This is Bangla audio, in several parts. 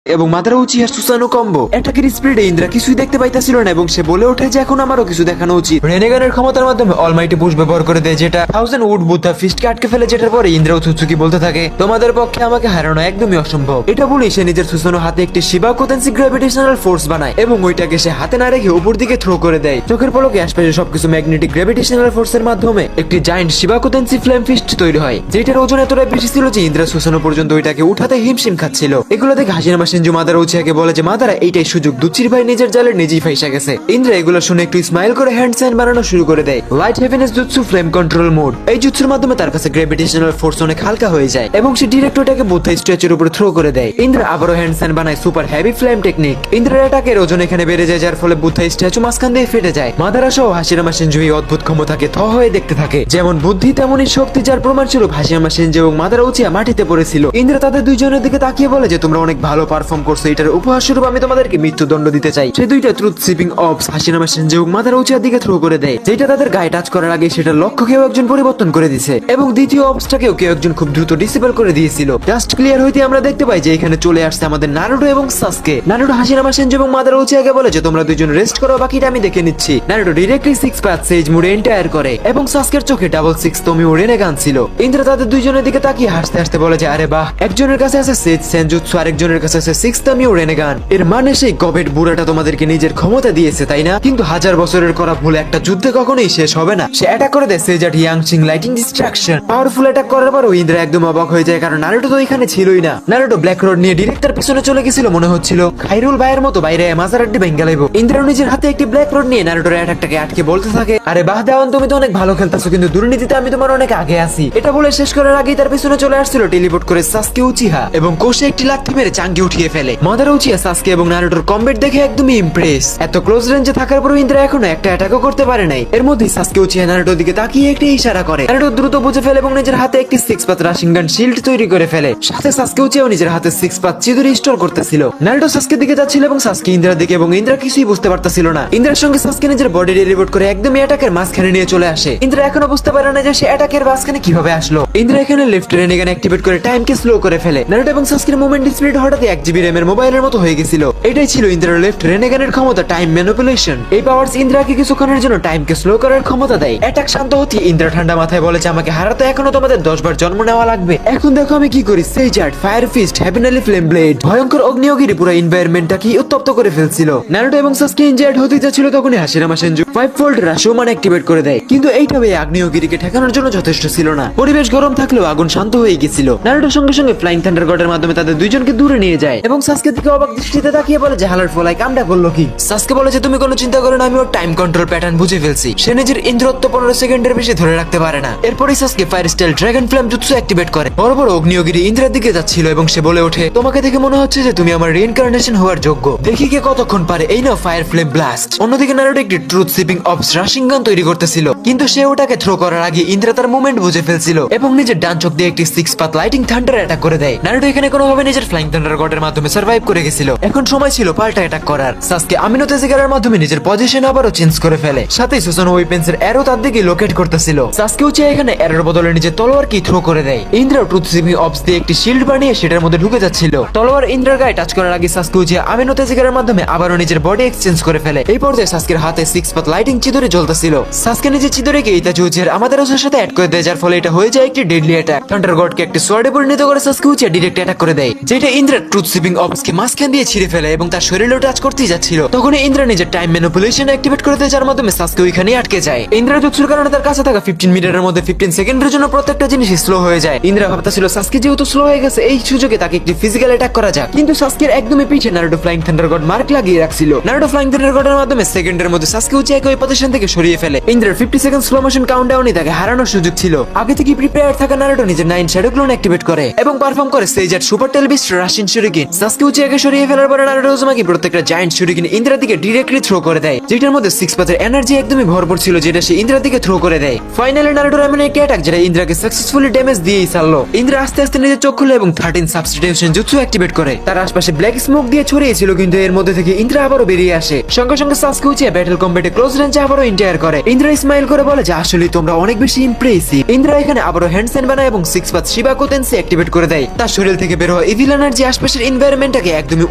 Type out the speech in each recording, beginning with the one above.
এবং মাদারা উচিহার সুসানো কম্বো অ্যাটাকের স্পিডে ইন্দ্রা কিছুই দেখতে পাইতাছিল না এবং সে বলে ওঠে যে এখন আমারও কিছু দেখানো উচিত। রেনেগানের ক্ষমতার মাধ্যমে অলমাইটি পুশ ব্যবহার করে দেয়, যেটা 1000 উড বুদ্ধা ফিস্টকে আটকে ফেলে, যেটার পরে ইন্দ্রা উৎসুকি বলতে থাকে তোমাদের পক্ষে আমাকে হারানো একদমই অসম্ভব। এটা বলেই সে নিজের সুসানো হাতে একটি শিবা কোতেন্সি গ্র্যাভিটেশনাল ফোর্স বানায় এবং ওইটাকে সে হাতে না রেখে উপর দিকে থ্রো করে দেয়। চোখের পলকে আশপাশে সবকিছু ম্যাগনেটিক গ্র্যাভিটেশনাল ফোর্সের মাধ্যমে একটি জায়ান্ট শিবা কোতেন্সি ফ্লেম ফিস্ট তৈরি হয়, যেটার ওজন এতটাই বেশি ছিল যে ইন্দ্রা সুসানো পর্যন্ত ওইটাকে উঠাতে হিমশিম খাচ্ছিল। এগুলো দেখে হাসিনামা শিনজু মাদারা উচিহাকে বলে যে মাদারা এইটাই সুযোগ, দুচির ভাই নিজের জালে নিজেই ফাইসা গেছে। ইন্দ্রা এগুলো শুনে একটু স্মাইল করে হ্যান্ড সাইন বানানো শুরু করে দেয়। Light heavens jutsu flame control mode, এই জুৎসুর মাধ্যমে তার কাছে গ্র্যাভিটেশনাল ফোর্স অনেক হালকা হয়ে যায় এবং সে ডিরেক্ট ওটাকে বুদ্ধা স্ট্যাচুর উপর থ্রো করে দেয়। ইন্দ্রা আবারও হ্যান্ড সাইন বানায় সুপার হেভি ফ্লেম টেকনিক। ইন্দ্রার অ্যাটাকের ওজন এখানে বেড়ে যায়, যার ফলে বুদ্ধা স্ট্যাচু মাঝখান দিয়ে ফেটে যায়। মাদারা সহ হাসিনামা শিনজু এই অদ্ভুত ক্ষমতাকে থ হয়ে দেখতে থাকে। যেমন বুদ্ধি তেমনই শক্তি, যার প্রমাণস্বরূপ হাসিনামা শিনজু এবং মাদারা উচিহা মাটিতে পড়েছিল। ইন্দ্রা তাদের দুইজনের দিকে তাকিয়ে বলে যে তোমরা অনেক ভালো পারফর্ম করছো, এটার উপহার স্বরূপ আমি তোমাদেরকে মৃত্যুদণ্ড দিতে চাই। সেই দুইটা ট্রুথ সিপিং অবস হাসিনামা শিনজু এবং মাদারা উচিহার দিকে থ্রো করে দেয়, যেটা তাদের গায়ে টাচ করার আগে সেটা লক্ষ্য কেউ একজন পরিবর্তন করে দিছে এবং দ্বিতীয় অবসটাকেও কেউ একজন খুব দ্রুত ডিসেবল করে দিয়েছিল। জাস্ট ক্লিয়ার হইতে আমরা দেখতে পাই যে এখানে চলে আসছে আমাদের নারুটো এবং সাসকে। নারুটো হাসিনামা শিনজু এবং মাদারা উচিহাকে বলে যে তোমরা দুইজন রেস্ট করো, বাকিটা আমি দেখে নিচ্ছি। নারুটো ডিরেক্টলি 6 পাথ সেজ মুড়ে এন্টায়ার করে এবং সাসকের চোখে ডাবল 6 তোমি রেনেগান ছিল। ইন্দ্রা তাদের দুইজনের দিকে তাকিয়ে হাসতে হাসতে বলে যে আরে বাহ, একজনের কাছে আছে সেজ সেনজুৎসু, আরেকজনের কাছে আছে 6 তোমি রেনেগান। এর মানে সেই গবেট বুড়াটা তোমাদেরকে নিজের ক্ষমতা দিয়েছে, তাই না? কিন্তু 1000 বছরের করা ভুল একটা যুদ্ধে কখনোই শেষ হবে না। সে অ্যাটাক করে দেয় সেজাট ইয়াংচিং লাইটিং ডিস্ট্রাকশন। পাওয়ারফুল অ্যাটাক করার পরও ইন্দ্রা একদম অবাক হয়ে যায়, কারণ নারুটো তো এখানে ছিলই না। নারুটো ব্ল্যাক রোড নিয়ে ডিরেক্ট তার পিছনে চলে গেছিল, মনে হচ্ছিল খাইরুল ভাইয়ের মতো বাইরে মাজারাড্ডি ভেঙ্গে লাইব। ইন্দ্রা নিজের হাতে একটি ব্ল্যাক রোড নিয়ে নারুটোর অ্যাটাকটাকে আটকে বলতে থাকে আরে বাহ দেওয়ান, তুমি তো অনেক ভালো খেলতেছো, কিন্তু দুর্নীতিতে আমি তোমার অনেক আগে আছি। এটা বলে শেষ করার আগেই তার পিছনে চলে আসছিল টেলিপোর্ট করে সাসকে উচিহা এবং কোষে একটি লাথি মেরে চাঙ্গি উঠিয়ে ফেলে। মাদারা উচিহা সাসকে এবং নারুটোর কমব্যাট দেখে একদমই ইমপ্রেস। এত ক্লোজ রেঞ্জে থাকার পরও ইন্দ্রা এখনো একটা অ্যাটাকও করতে পারে নাই। এর মধ্যে সাসকে উচিহা নারুটোর দিকে তাকিয়ে একটি ইশারা করে। নারুটো দ্রুত বুঝে ফেলে এবং নিজের হাতে একটি 6 পাথ রাশিঙ্গান শিল্ড তৈরি করে ফেলে। সাথে সাসকে উচিহাও নিজের হাতে 6 পাথ চিদুরি স্টোর করতেছিল। নারুটো সাসকের দিকে যাচ্ছিল এবং সাসকে ইন্দ্রার দিকে, এবং ইন্দ্রা কিছুই বুঝতে পারতেছিল না। ইন্দ্রার সঙ্গে সাসকে নিজের বডি রিবোট করে একদম অ্যাটাকের মাঝখানে নিয়ে চলে আসে। ইন্দ্রা এখনো বুঝতে পারে না যে সে অ্যাটাকের মাঝখানে কিভাবে আসলো। ইন্দ্রা এখানে লেফট রেনেগান অ্যাক্টিভেট করে টাইমকে স্লো করে ফেলে। নারুটো এবং সাসকের মুভমেন্ট স্পিড হঠাৎ 1 জিবি র্যামের মোবাইলের মতো হয়ে গেছিল। এটাই ছিল ইন্দ্রার লেফট রেনেগানের ক্ষমতা, টাইম ম্যানিপুলেশন। এই পাওয়ারস ইন্দ্রাকে কিছুক্ষণের জন্য টাইমকে স্লো করার ক্ষমতা দেয়। অ্যাটাক শান্ত হতে ইন্দ্রা ঠান্ডা মাথায় বলে যে আমাকে হারাতে এখনো তোমাদের 10 বার জন্ম নেওয়া লাগবে। এখন দেখো আমি কি করি। সেজার্ট ফায়ার ফিস্ট হেভেনালি ফ্লেম ব্লেড ভয়ঙ্কর অগ্নিয়োগিরি পুরো এনভায়রনমেন্টটাকে উত্তপ্ত করে ফেলছিল। নারুটো এবং সাসকে ইনজার্ড হতে যাচ্ছিল, তখনই হাসিনামা শিনজু 5 ফোল্ড রাশোমান অ্যাক্টিভেট করে দেয়। কিন্তু এইটা এই আগ্নেয়গিরিকে ঠেকানোর জন্য যথেষ্ট ছিল না। পরিবেশ গরম থাকলেও আগুন শান্ত হয়ে গেছিল। নারুটোর সঙ্গে সঙ্গে ফ্লাইং থান্ডার গডের মাধ্যমে তাদের দুইজনকে দূরে নিয়ে যায় এবং সাসকে দিকে অবাক দৃষ্টিতে তাকিয়ে বলে যে হালার ফলাই কামটা করলো কি। সাসকে বলে যে তুমি কোনো চিন্তা করো না, আমি ওর টাইম কন্ট্রোল প্যাটার্ন বুঝে ফেলছি। সে নিজের ইন্দ্রত্ব 15 সেকেন্ডের বেশি ধরে রাখতে পারে না। এরপরই Sasuke fire style dragon flame jutsu activate করে। বড় বড় অগ্নিয়োগিরি ইন্দ্রার দিকে যাচ্ছিল এবং সে বলে ওঠে তোমাকে দেখে মনে হচ্ছে যে তুমি আমার রিইনকার্নেশন হওয়ার যোগ্য। দেখি কে কতক্ষণ পারে। এই নাও ফায়ার ফ্লেম ব্লাস্ট। অন্যদিকে নারুটো একটি ট্রুথ সিপিং অবস রাশিং গান তৈরি করতেছিল, কিন্তু সে ওটাকে থ্রো করার আগে ইন্দ্রা তার মুভমেন্ট বুঝে ফেলছিল এবং নিজের ডান চোখ দিয়ে একটি 6 পাথ লাইটিং থান্ডার অ্যাটাক করে দেয়। নারুটো এখানে কোনোভাবে নিজের ফ্লাইং থান্ডার গডের মাধ্যমে সার্ভাইভ করে গেছিল। এখন সময় ছিল পাল্টা অ্যাটাক করার। সাসকে আমিনো তেজিগারের মাধ্যমে নিজের পজিশন আবারও চেঞ্জ করে ফেলে। সাথে সুসানো ওয়েপেন্সের অ্যারো তার দিকে লোকেট করতেছিল। সাসকে উচিহা এখানে অ্যারোর বদলে নিজের তলোয়ারকে থ্রো করে দেয়। ইন্দ্রা ট্রুথ সিপিং অবস দিয়ে একটি শিল্ড বানিয়ে সেটার মধ্যে ঢুকে যাচ্ছিল। তলোয়ার ইন্দ্রার গায়ে টাচ করার আগে সাসকে উচিহা আমিনো তেজিগারের মাধ্যমে আবারও নিজের বডি এক্সচেঞ্জ করে ফেলে। এই পর্যায়ে সাসকের হাতে 6 পাথ লাইটিং চিদুরি জ্বলতেছিল। সাসকে নিজের চিদুরিকে ইতাচি উচিহার আমাদের সাথে অ্যাড করে দেয়, যার ফলে এটা হয়ে যায় একটি ডেডলি অ্যাটাক। থান্ডার গডকে একটি সোয়ার্ডে পরিণত করে সাসকে উচিহা ডিরেক্ট অ্যাটাক করে দেয়, যেটা ইন্দ্রার ট্রুথ সিপিং অবসকে মাঝখান দিয়ে ছিঁড়ে ফেলে এবং তার শরীরেও টাচ করতেই যাচ্ছিল। তখন ইন্দ্রা নিজের টাইম ম্যানিপুলেশন অ্যাক্টিভেট করে দেয়, যার মাধ্যমে সাসকে ওইখানেই আটকে যায়। ইন্দ্রা জুৎসুর কারণে তার কাছে থাকা 15 মিনিটের মধ্যে 15 সেকেন্ডের জন্য প্রত্যেকটা জিনিস স্লো হয়ে যায়। ইন্দ্রা ভাবতেছিল সাসকে যেহেতু স্লো হয়ে গেছে, এই সুযোগে তাকে একটি ফিজিক্যাল অ্যাটাক করা যাক, কিন্তু সাসকের একদমই পিছে Naruto flying thunder god mark লাগিয়ে রাখছিল। নারুটো ফ্লাইং থান্ডার গডের মাধ্যমে সেকেন্ডের মধ্যে সাসকে উচিহাকে ওই পজিশন থেকে সরিয়ে ফেলে। ইন্দ্রার 50 সেকেন্ড স্লো মোশন কাউন্টডাউনই তাকে হারানোর সুযোগ ছিল। আগে থেকে প্রিপেয়ার থাকা নারুটো নিজের 9 শ্যাডো ক্লোন অ্যাক্টিভেট করে এবং পারফর্ম করে সেজার সুপার টেলবিস্ট রাশিন শুরিকেন। সাসকে উচিহাকে সরিয়ে ফেলার পরে নারুটো উজুমাকি প্রত্যেকটা জায়ান্ট শুরিকেন ইন্দ্রার দিকে ডিরেক্টলি থ্রো করে দেয়, যেটার মধ্যে 6 পাথের এনার্জি একদমই ভরপুর ছিল, যেটা সে ইন্দ্রার দিকে থ্রো করে দেয়। ফাইনালি নারুটোর এমন একটি অ্যাটাক যেটা ইন্দ্রাকে সাকসেসফুলি ড্যামেজ দিয়েই ছাড়লো। ইন্দ্রা আস্তে আস্তে নিজের চোখ খুলে এবং 13 সাবস্টিটিউশন জুৎসু অ্যাক্টিভেট করে। তার আশপাশে ব্ল্যাক স্মোক দিয়ে ছড়িয়েছিল, কিন্তু এর মধ্যে থেকে ইন্দ্রা আবারও বেরিয়ে আসে। সঙ্গে সঙ্গে সাসকে উচিহা ব্যাটল কম্ব্যাটে ক্লোজ রেঞ্জে আবারও ইন্টায়ার করে। ইন্দ্রা স্মাইল করে বলে যে আসলে তোমরা অনেক বেশি ইমপ্রেসিভ। ইন্দ্রা এখানে আবারও হ্যান্ডসেন বানায় এবং 6 পাথ শিবাকুতেন্সি অ্যাক্টিভেট করে দেয়। তার শরীর থেকে বের হওয়া ইভিল এনার্জি আশপাশের এনভায়রনমেন্টটাকে একদমই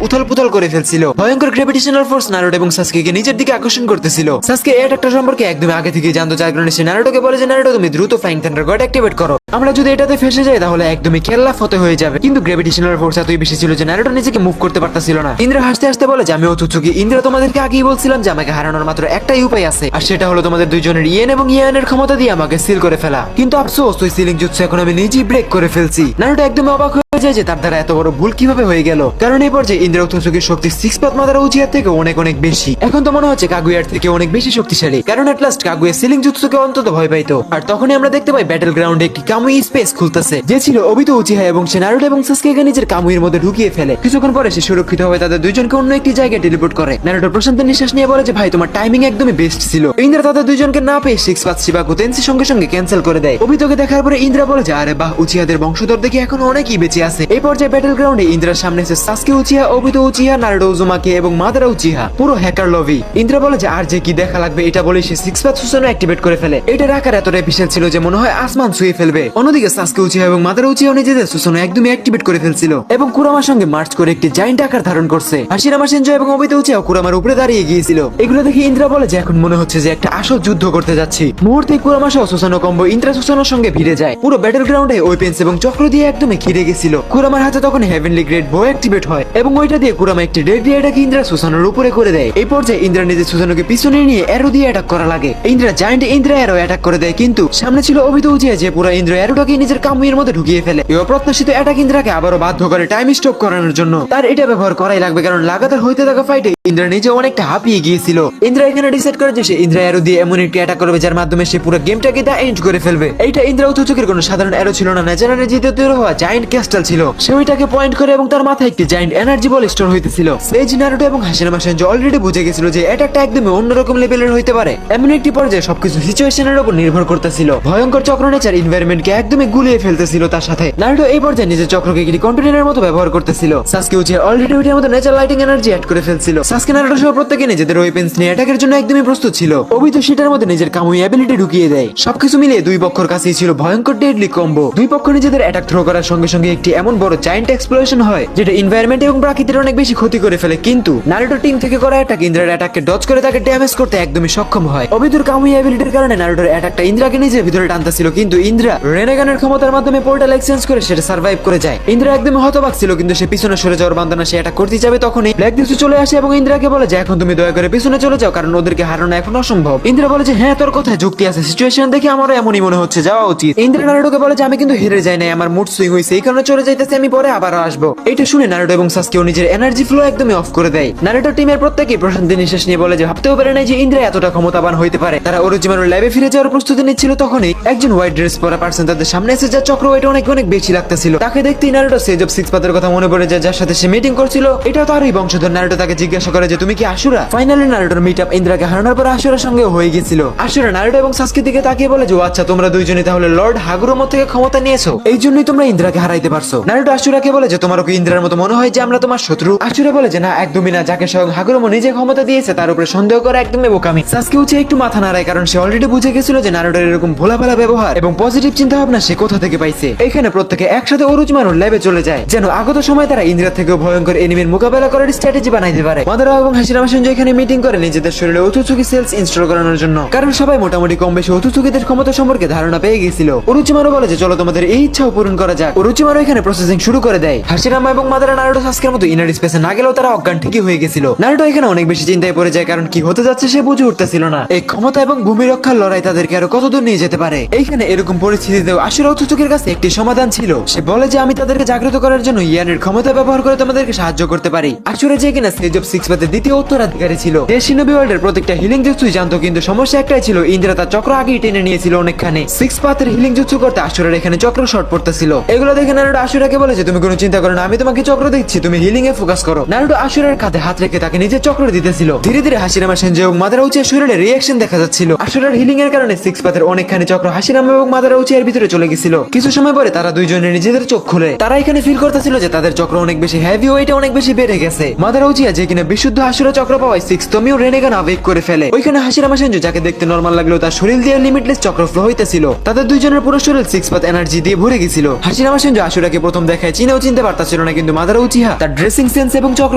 উথাল-পুথাল করে ফেলছিল। ভয়ঙ্কর গ্র্যাভিটেশনাল ফোর্স নারুটো এবং সাসকেকে নিজের দিকে আকর্ষণ করতেছিল। সাসকে এই অ্যাটাকটা সম্পর্কে একদমই আগে থেকে জানতো, যার কারণে সে নারুটোকে বলে যে নারুটো তুমি দ্রুত ফ্লাইং থান্ডার গড অ্যাক্টিভেট করো, আমরা যদি এটাতে ফেসে যাই তাহলে একদমই খেলা ফতে হয়ে যাবে। কিন্তু গ্র্যাভিটেশনাল ফোর্স এতই বেশি ছিল যে নারুটো নিজেকে মুভ করতে পারতেছিল না। ইন্দ্রা হাসতে হাসতে বলে যে আমি ওতুচুকি। ইন্দ্রা তোমাদেরকে আগেই বলছিলাম যে আমাকে হারানোর মাত্র একটাই উপায় আছে, আর সেটা হলো তোমাদের দুইজনের ইয়েন এবং ইয়ানের ক্ষমতা দিয়ে আমাকে সিল করে ফেলা। কিন্তু আফসোস ওই সিলিং জুৎসু এখন আমি নিজেই ব্রেক করে ফেলছি। নারুটো একদম অবাক হয়ে যায় যে তার দ্বারা এত বড় ভুল কিভাবে হয়ে গেল, কারণ এই পর্যায়ে ইন্দ্রা ওতুচুকির শক্তি 6 পাথ মাদারা উচিয়ার থেকে অনেক অনেক বেশি। এখন তো মনে হচ্ছে কাগুয়ার থেকে অনেক বেশি শক্তিশালী, কারণ এট লাস্ট কাগুয়া সিলিং জুৎসুকে অন্তত ভয় পাইতো। আর তখনই আমরা দেখতে পাই ব্যাটল গ্রাউন্ডে একটি কামুই স্পেস খুলতেছে, যে ছিল অবিতো উচিহা, এবং সে নারুটো এবং সাসকেকে নিজের কামুইয়ের মধ্যে ঢুকিয়ে ফেলে। কিছুক্ষণ পরে সে সুরক্ষিত হয়ে তাদের দুইজনকে অন্য একটি জায়গায় টেলিপোর্ট করে। নারুটো প্রশান্ত নিঃশ্বাস নিয়ে বলে যে ভাই তোমার টাইমিং একদমই বেস্ট ছিল। ইন্দ্রা তাদের দুইজনকে না পেয়ে 6 পাথ শিবাকুতেন্সি সঙ্গে সঙ্গে ক্যান্সেল করে দেয়। অবিতোকে দেখার পরে ইন্দ্রা বলে যে আরে বাহ, উচিহাদের বংশধর দেখে এখন অনেকই বেঁচে আছে। এই পর্যায়ে ব্যাটল গ্রাউন্ডে ইন্দ্রার সামনে এসে সাসকে উচিহা, অবিতো উচিহা, নারুটো উজুমাকি এবং মাদারা উচিহা পুরো হ্যাকার লবি। ইন্দ্রা বলে যে আর যে কি দেখা লাগবে এটা বলে সে 6 পাথ সুসানো অ্যাক্টিভেট করে ফেলে। এটার আকার এতটাই বিশাল ছিল যে মনে হয় আসমান ছুঁয়ে ফেলবে। অন্যদিকে সাসকে উচিহা এবং মাদারা উচিহা নিজেদের সুসানো একদমই অ্যাক্টিভেট করে ফেলছিল এবং কুরামার সঙ্গে মার্চ করে একটি জায়ান্ট আকার ধারণ করছে। হাশিরামা শিনজো এবং অবিতো উচিহা কুরামার উপরে দাঁড়িয়ে গিয়েছিল। এগুলো দেখে ইন্দ্রা বলে যে এখন মনে হচ্ছে যে একটা আসল যুদ্ধ করতে যাচ্ছি। মুহূর্তে কুরামা সহ সুসানো কম্বো ইন্দ্রা সুসানোর সঙ্গে ভিড়ে যায়। পুরো ব্যাটল গ্রাউন্ডে ওয়েপেন্স এবং চক্র দিয়ে একদমই ঘিরে গেছিল। কুরামার হাতে তখন হেভেনলি গ্রেড বো অ্যাক্টিভেট হয় এবং ওইটা দিয়ে কুরামা একটি ডেড দিয়ে এটাকে ইন্দ্রা সুসানোর উপরে করে দেয়। এই পর্যায়ে ইন্দ্রা নিজে সুসানোকে পিছনে নিয়ে অ্যারো দিয়ে অ্যাটাক করা লাগে। Indra giant Indra arrow attack করে দেয়, কিন্তু সামনে ছিল অবিতো উচিহা যে পুরো ইন্দ্রা অ্যারোটাকে নিজের কামুইয়ের মধ্যে ঢুকিয়ে ফেলে। এই অপ্রত্যাশিত অ্যাটাক ইন্দ্রাকে আবারও বাধ্য করে টাইম স্টপ করানোর জন্য। তার এটা ব্যবহার করাই লাগবে, কারণ লাগাতার হইতে থাকা ফাইটে ইন্দ্রা নিজে অনেকটা হাঁপিয়ে গিয়েছিল। ইন্দ্রা এখানে ডিসাইড করে যে সে ইন্দ্রা অ্যারো দিয়ে এমন একটি অ্যাটাক করবে যার মাধ্যমে সে পুরো গেমটাকে দা এন্ড করে ফেলবে। এইটা ইন্দ্রা ওতুচুকির কোনো সাধারণ অ্যারো ছিল না, ন্যাচারালি জিতে তৈরি হওয়া জায়ান্ট ক্রিস্টাল ছিল। সে ওইটাকে পয়েন্ট করে এবং তার মাথায় একটি জায়ান্ট এনার্জি বল স্টোর হইতেছিল। সেজ, নারুটো এবং হাশিরামা শিনজো অলরেডি বুঝে গেছিল যে অ্যাটাকটা একদমই অন্যরকম লেভেলের হইতে পারে। এমন একটি পর্যায়ে সবকিছু সিচুয়েশনের উপর নির্ভর করতেছিল। ভয়ঙ্কর চক্র নেচার এনভায়রনমেন্টকে একদমই গুলিয়ে ফেলতেছিল। তার সাথে নারুটো এই পর্যায়ে নিজের চক্রকে একটি কন্টেইনারের মতো ব্যবহার করতেছিল। সাসকে উচিহা অলরেডি ওইটার মধ্যে নেচার লাইটিং এনার্জি অ্যাড করে ফেলছিল। সাসকে নারুটো সহ প্রত্যেকে নিজেদের ওয়েপেন্স নিয়ে অ্যাটাকের জন্য একদমই প্রস্তুত ছিল। অবিতো সেটার মধ্যে নিজের কামুই অ্যাবিলিটি ঢুকিয়ে দেয়। সবকিছু মিলিয়ে দুই পক্ষের কাছেই ছিল ভয়ঙ্কর ডেডলি কম্বো। দুই পক্ষ নিজেদের অ্যাটাক থ্রো করার সঙ্গে সঙ্গে একটি এমন বড় জায়ান্ট এক্সপ্লোশন হয় যেটা এনভায়রনমেন্ট এবং প্রাকৃতির অনেক বেশি ক্ষতি করে ফেলে। কিন্তু নারুটো টিম থেকে করা অ্যাটাক ইন্দ্রার অ্যাটাককে ডজ করে তাকে ড্যামেজ করতে একদমই সক্ষম হয়। অবিতোর কামুই অ্যাবিলিটির কারণে নারুটোর অ্যাটাকটা ইন্দ্রাকে নিজের ভিতরে টানতেছিল, কিন্তু ইন্দ্রা রেনেগানের ক্ষমতার মাধ্যমে পোর্টাল এক্সচেঞ্জ করে সেটা সার্ভাইভ করে যায়। ইন্দ্রা একদমই হতবাক ছিল, কিন্তু সে পিছনে সরে যাওয়ার বান্দনা সে অ্যাটাক করতে যাবে তখনই ব্ল্যাক দিসু চলে আসে এবং ইন্দ্রাকে বলে যে এখন তুমি দয়া করে পিছনে চলে যাও, কারণ ওদেরকে হারানো এখন অসম্ভব। ইন্দ্রা বলে যে হ্যাঁ তোর কথায় যুক্তি আছে, সিচুয়েশন দেখে আমারও এমনই মনে হচ্ছে, যাওয়া উচিত। ইন্দ্রা নারুটোকে বলে যে আমি কিন্তু হেরে যাই নাই, আমার মুড সুইং হয়েছে, এই কারণে চলে যাইতেছে, আমি পরে আবারও আসবো। এটা শুনে নারুটো এবং সাসকেও নিজের এনার্জি ফ্লো একদমই অফ করে দেয়। নারুটো টিমের প্রত্যেকেই প্রশান্তি নিঃশ্বাস নিয়ে বলে যে ভাবতেও পারে নাই যে ইন্দ্রা এতটা ক্ষমতাবান হইতে পারে। তারা ওরোজিমারুর ল্যাবে ফিরে যাওয়ার প্রস্তুতি নিচ্ছিল, তখনই একজন হোয়াইট ড্রেস পরা পার্সন তাদের সামনে এসে যার চক্র ওয়েট অনেক অনেক বেশি লাগতেছিল। তাকে দেখতেই নারুটো সেজ অফ 6 পাথের কথা মনে পড়ে যায়, যার সাথে সে মিটিং করছিল। এটা তারই বংশধর। নারুটো তাকে জিজ্ঞাসা করে যে তুমি কি আশুরা? ফাইনালি নারুটোর মিট আপ ইন্দ্রাকে হারানোর পর আশুরার সঙ্গে হয়ে গেছিল। আশুরা নারুটো এবং সাসকে দিকে তাকিয়ে বলে যে আচ্ছা তোমরা দুইজনই তাহলে লর্ড হাগুরোমো থেকে ক্ষমতা নিয়েছো, এই জন্যই তোমরা ইন্দ্রাকে হারাইতে পারছো। নারুটো আশুরাকে বলে যে তোমারও কি ইন্দ্রার মতো মনে হয় যে আমরা তোমার শত্রু? আশুরা বলে যে না, একদমই না, যাকে স্বয়ং হাগুরোমো নিজে ক্ষমতা দিয়েছে তার উপরে সন্দেহ করা একদমই বোকামি। সাসকে উঠে একটু মাথা নাড়ায়, কারণ সে অলরেডি বুঝে গেছিল যে নারুটোর এরকম ভোলাভালা ব্যবহার এবং পজিটিভ চিন্তা ভাবনা সে কোথা থেকে পাইছে। এখানে প্রত্যেকে একসাথে ওরোচিমারুর ল্যাবে চলে যায়, যেন আগত সময় তারা ইন্দ্রা থেকেও ভয়ঙ্কর এনিমির মোকাবেলা করার স্ট্র্যাটেজি বানাইতে পারে। মাদারা এবং হাশিরামা শিনজো এখানে মিটিং করে নিজেদের শরীরে ওতুচুকি সেলস ইনস্টল করানোর জন্য, কারণ সবাই মোটামুটি কম বেশি ওতুচুকিদের ক্ষমতা সম্পর্কে ধারণা পেয়ে গেছিল। ওরোচিমারু বলে যে চলো তোমাদের এই ইচ্ছাও পূরণ করা যাক। ওরোচিমারু এখানে প্রসেসিং শুরু করে দেয়। হাশিরামা এবং মাদারা নারুটো সাসকের মতো ইনার স্পেসে না গেলেও তারা অজ্ঞান ঠিকই হয়ে গেছিল। নারুটো এখানে অনেক বেশি চিন্তায় পড়ে যায়, কারণ কি হতে যাচ্ছে সে বুঝে উঠতেছিল না। এই ক্ষমতা এবং ভূমি রক্ষার লড়াই তাদেরকে আরো কতদূর নিয়ে যেতে পারে। এইখানে এরকম পরিস্থিতিতেও আশুরা ওতুচুকির কাছে একটি সমাধান ছিল। সে বলে যে আমি তাদেরকে জাগ্রত করার জন্য ইয়ানের ক্ষমতা ব্যবহার করে তোমাদেরকে সাহায্য করতে পারি। আশুরা যে কিনা সেজ অফ 6 পাথের দ্বিতীয় উত্তরাধিকারী ছিল, যে শিনোবি ওয়ার্ল্ডের প্রত্যেকটা হিলিং জুৎসুই জানতো, কিন্তু সমস্যা একটাই ছিল, ইন্দ্রা তার চক্র আগেই টেনে নিয়েছিল অনেকখানি। 6 পাথের হিলিং জুৎসু করতে আশুরার এখানে চক্র শর্ট পড়তেছিল। এগুলো দেখে নারুটো আশুরাকে বলে যে তুমি কোনো চিন্তা করো না, আমি তোমাকে চক্র দিচ্ছি, তুমি হিলিং এ ফোকাস করো। নারুটো আশুরার কাঁধে হাত রেখে তাকে নিজের চক্র দিতেছিল। ধীরে ধীরে হাসিরামা সেনজি এবং মাদারা উচিয়া শরীরে রিঅ্যাকশন দেখা যাচ্ছিল। আশুরার হিলিং এর কারণে সিক্স পাথের অনেকখানি চক্র হাসিরামা এবং মাদারা উচিয়ার ভিতরে চলে গেছিল। কিছু সময় পরে তারা দুইজনে নিজেদের চোখ খুলে তারা এখানে ফিল করতেছিল যে তাদের চক্র অনেক বেশি হেভি ওয়েট অনেক বেশি বেড়ে গেছে। মাদারা উচিয়া যে কিনা বিশুদ্ধ আশুরা চক্র পাওয়ায় সিক্স তমিও রেনেগান আবেগ করে ফেলে। ওইখানে হাসিরামা সেনজি যাকে দেখতে নরমাল লাগলো তার শরীর দিয়ে লিমিটলেস চক্র ফ্লো হইতেছিল। তাদের দুইজনের পুরো শরীর সিক্স পাথ এনার্জি দিয়ে ভরে গেছিল। হাসিরামা সেনজি আশুরাকে প্রথম দেখায় চিনেও চিনতে পারতাছিল না, কিন্তু মাদারা উচিয়া তার ড্রেসিং সেন্স এবং চক্র